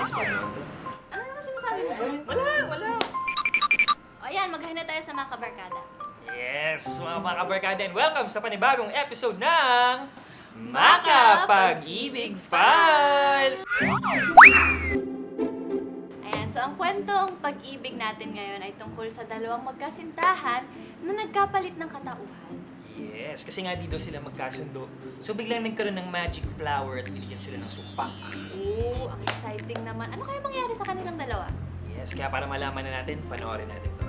Ano naman sinasabi mo dyan? Wala. O ayan, mag-hi na tayo sa mga kabarkada. Yes, mga kabarkada, and welcome sa panibagong episode ng Makapag-ibig Files! Ayan, so ang kwentong pag-ibig natin ngayon ay tungkol sa dalawang magkasintahan na nagkapalit ng katauhan. Yes, kasi nga dito sila magkasundo. So biglang nagkaroon ng magic flower at binigyan sila ng sumpa. Oo, ang exciting naman. Ano kaya mangyari sa kanilang dalawa? Yes, kaya para malaman na natin, panoorin natin to.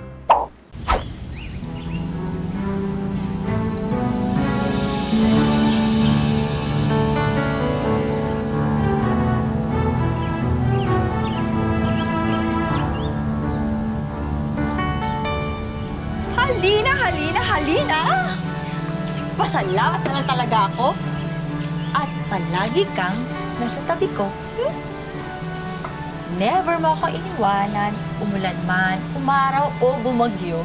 Halina! Pasalamat na lang talaga ako. At palagi kang nasa tabi ko. Never mo ako iniwanan, umulan man, umaraw o bumagyo.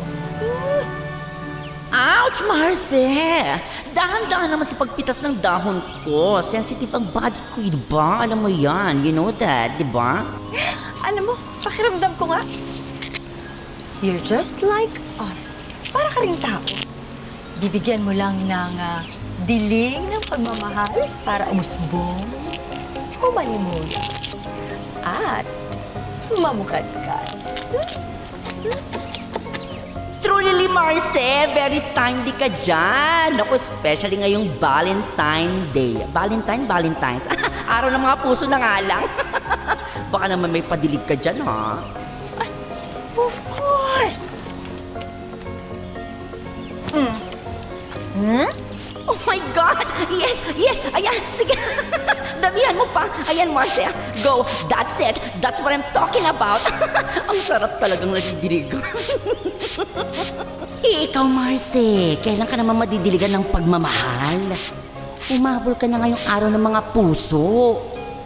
Ouch, Marce! Dahan-dahan naman sa pagpitas ng dahon ko. Sensitive ang body ko, diba? Alam mo yan. You know that, diba? Alam mo, pakiramdam ko nga. You're just like us. Para ka rin tao. Bibigyan mo lang ng diling ng pagmamahal para umusbong, humalimuyak, at mamukadkad. Truly, Marce, very timely ka dyan. Ako, especially ngayong Valentine Day. Valentine's. Araw ng mga puso na nga lang. Baka naman may padilib ka dyan, ha? Of course! Oh my God! Yes! Ayan, sige. Damihan mo pa. Ayan, Marce. Go. That's it. That's what I'm talking about. Ang sarap talagang nadidilig. Ikaw, Marce, kailan ka naman madidiligan ng pagmamahal? Umabol ka na ngayong araw ng mga puso.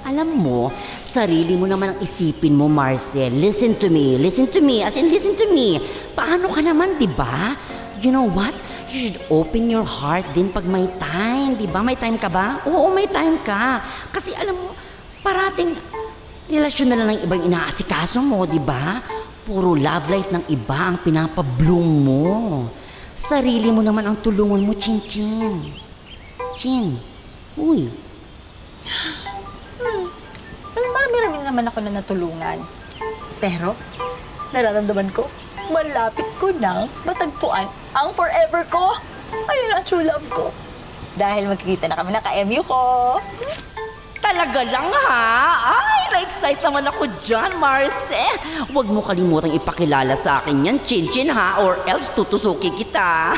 Alam mo, sarili mo naman ang isipin mo, Marce. Listen to me. As in, listen to me. Paano ka naman, di ba? You know what? You should open your heart din pag may time, di ba? May time ka ba? Oo, may time ka. Kasi alam mo, parating relasyon na lang ng ibang inaasikaso mo, di ba? Puro love life ng iba ang pinapabloom mo. Sarili mo naman ang tulungan mo, Chin. Chin, uy. Marami-rami naman ako na natulungan. Pero, nararamdaman ko, malapit ko nang matagpuan ang forever ko. Ayun ang true love ko. Dahil magkikita na kami ng ka-MU ko. Talaga lang, ha? Ay, na-excite naman ako dyan, Marce. Huwag mo kalimutang ipakilala sa akin yan, Chin, ha? Or else tutusuki kita.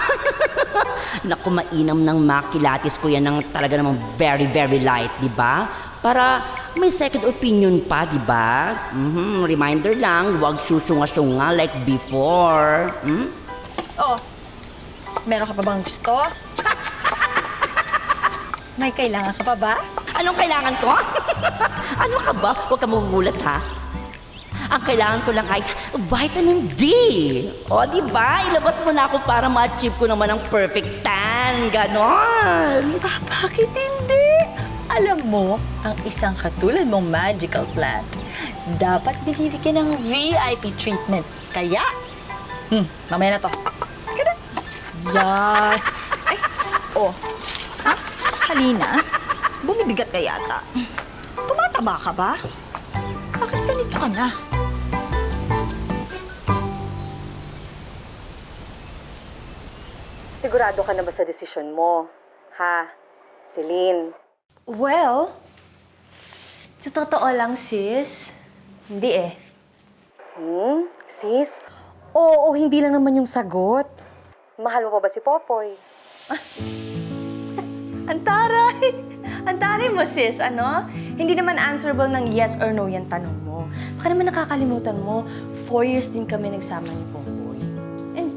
Naku, mainam ng makilatis ko yan ng talaga namang very, very light, di ba? Para may second opinion pa, di ba? Reminder lang, huwag susunga-sunga like before. Oh, meron ka pa bang gusto? May kailangan ka pa ba? Anong kailangan ko? Ano ka ba? Huwag ka magugulat, ha? Ang kailangan ko lang ay vitamin D. O, di ba? Ilabas mo na ako para ma-achieve ko naman ang perfect tan. Ganon. Bakit hindi? Alam mo, ang isang katulad mong magical plant, dapat binibigyan ng VIP treatment. Kaya, mamaya na to. Kada. Yan. Ay, ha? Halina, bumibigat ka yata. Tumataba ka ba? Bakit ganito ka na? Sigurado ka na ba sa desisyon mo? Ha? Celine? Well, sa totoo lang, sis, hindi eh. Sis? Oo, hindi lang naman yung sagot. Mahal mo pa ba si Popoy? Antaray! Antaray mo, sis, ano? Hindi naman answerable ng yes or no yung tanong mo. Baka naman nakakalimutan mo, 4 years din kami nagsama ni Popoy. And,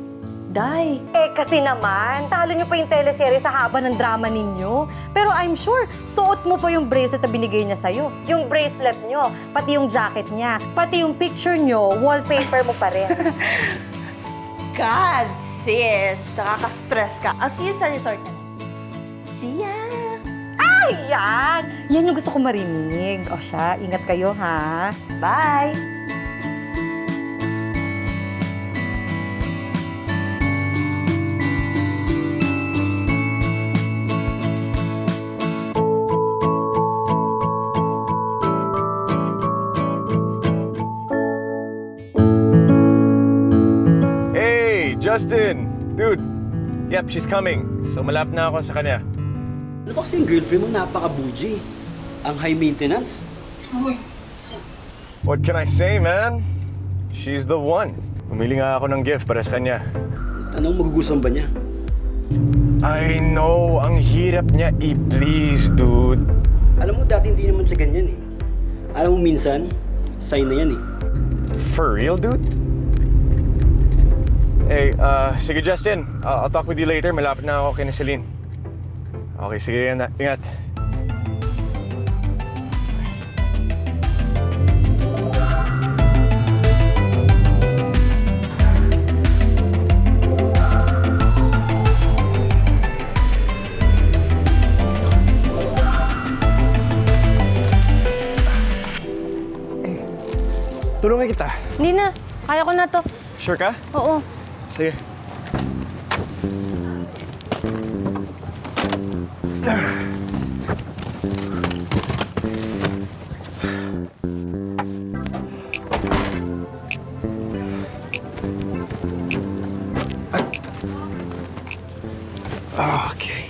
Day, Kasi naman, talo niyo pa yung teleserye sa haba ng drama ninyo. Pero I'm sure, suot mo pa yung bracelet na binigay niya sa'yo. Yung bracelet niyo, Pati yung jacket niya, pati yung picture niyo, wallpaper mo pa rin. God, sis, nakaka-stress ka. I'll see you sa resort na. See ya! Yan! Yan yung gusto ko marinig. O siya, ingat kayo ha. Bye! Hey, Justin! Dude, yep, she's coming. So malapit na ako sa kanya. Ano ba kasi yung girlfriend mo napaka-bougie? Ang high maintenance? What can I say, man? She's the one. Pumili nga ako ng gift para sa kanya. Anong magugustuhan ba niya? I know, ang hirap niya i-please, dude. Alam mo, dati hindi naman siya ganyan eh. Alam mo, minsan, sign na yan eh. For real, dude? Hey, sige Justin. I'll talk with you later. Malapit na ako kay Celine. Okay, sige, ingat. Tulungan kita. Hindi na. Kaya ko na to. Sure ka? Oo. Sige. Okay.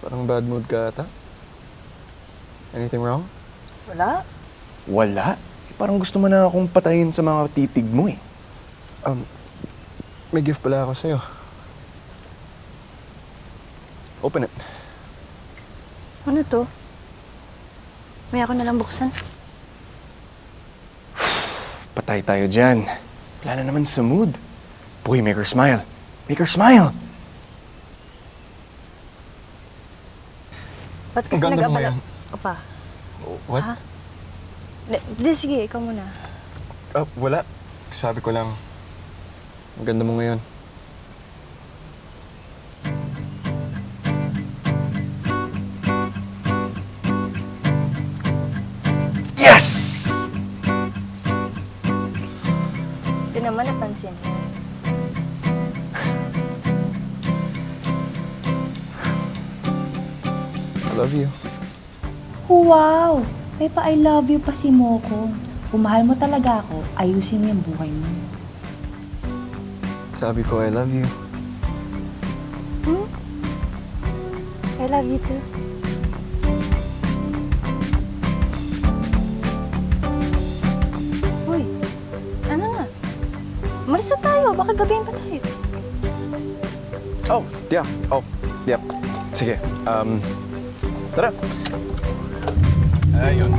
Parang bad mood ka ata. Anything wrong? Wala. Wala? Parang gusto mo na akong patayin sa mga titig mo eh. May gift pala ako sa'yo. Open it. Ano to? May ako nalang buksan. Patay tayo dyan. Wala na naman sa mood. Boy, make her smile. Make her smile! Ba't kasi Ang ganda mo nag-abala ngayon. ka pa? What? Ha? Di, sige, ikaw muna. Wala. Sabi ko lang, ang ganda mo ngayon. Yes! Di naman napansin. I love you. Wow! May pa-I love you pa si Moko. Kung mahal mo talaga ako, ayusin mo yung buhay mo. Sabi ko, I love you. I love you too. Uy, ano na? Umalis na tayo. Baka gabihin pa tayo. Oh, yeah. Oh, yep. Sige. Tara. Ayun.